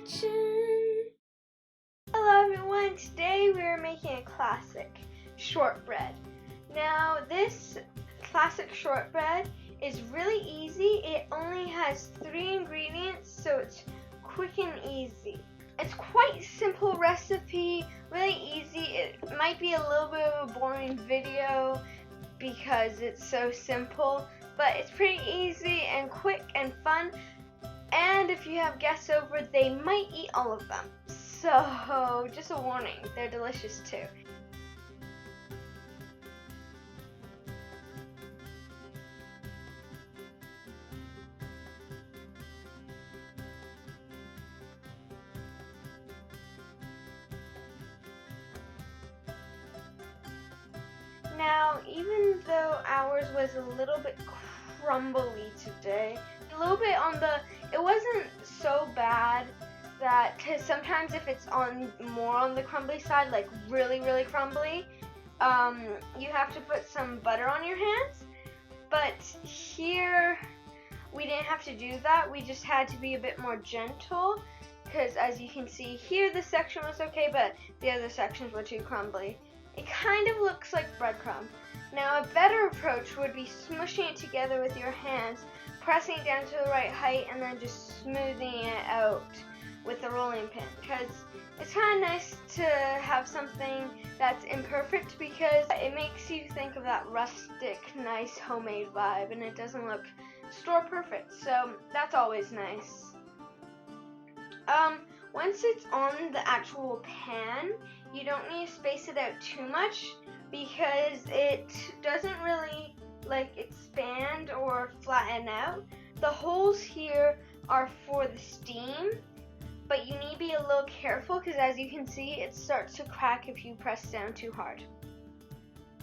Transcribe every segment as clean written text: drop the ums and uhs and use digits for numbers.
kitchen. Hello everyone, today we are making a classic shortbread. Now this classic shortbread is really easy. It only has 3 ingredients, so it's quick and easy. It's quite a simple recipe, really easy. It might be a little bit of a boring video because it's so simple, but it's pretty easy and quick and fun. And if you have guests over, they might eat all of them. So, just a warning, they're delicious too. Now, even though ours was a little bit crumbly today, a little bit it wasn't so bad that, because sometimes if it's more on the crumbly side, like really crumbly, you have to put some butter on your hands. But here, we didn't have to do that. We just had to be a bit more gentle, because as you can see here, this section was okay, but the other sections were too crumbly. It kind of looks like breadcrumb. Now a better approach would be smushing it together with your hands, pressing it down to the right height, and then just smoothing it out with the rolling pin, because it's kind of nice to have something that's imperfect, because it makes you think of that rustic, nice homemade vibe, and it doesn't look store perfect, so that's always nice. Once it's on the actual pan, you don't need to space it out too much, because it doesn't really expand or flatten out. The holes here are for the steam, but you need to be a little careful, because as you can see, it starts to crack if you press down too hard.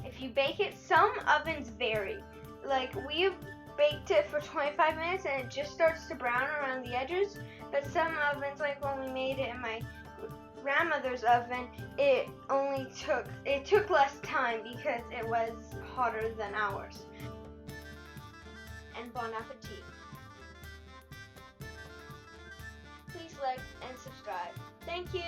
If you bake it, some ovens vary. Like, we've baked it for 25 minutes and it just starts to brown around the edges, but some ovens, like when we made it in my grandmother's oven, it took less time because it was hotter than ours. And bon appetit. Please like and subscribe. Thank you.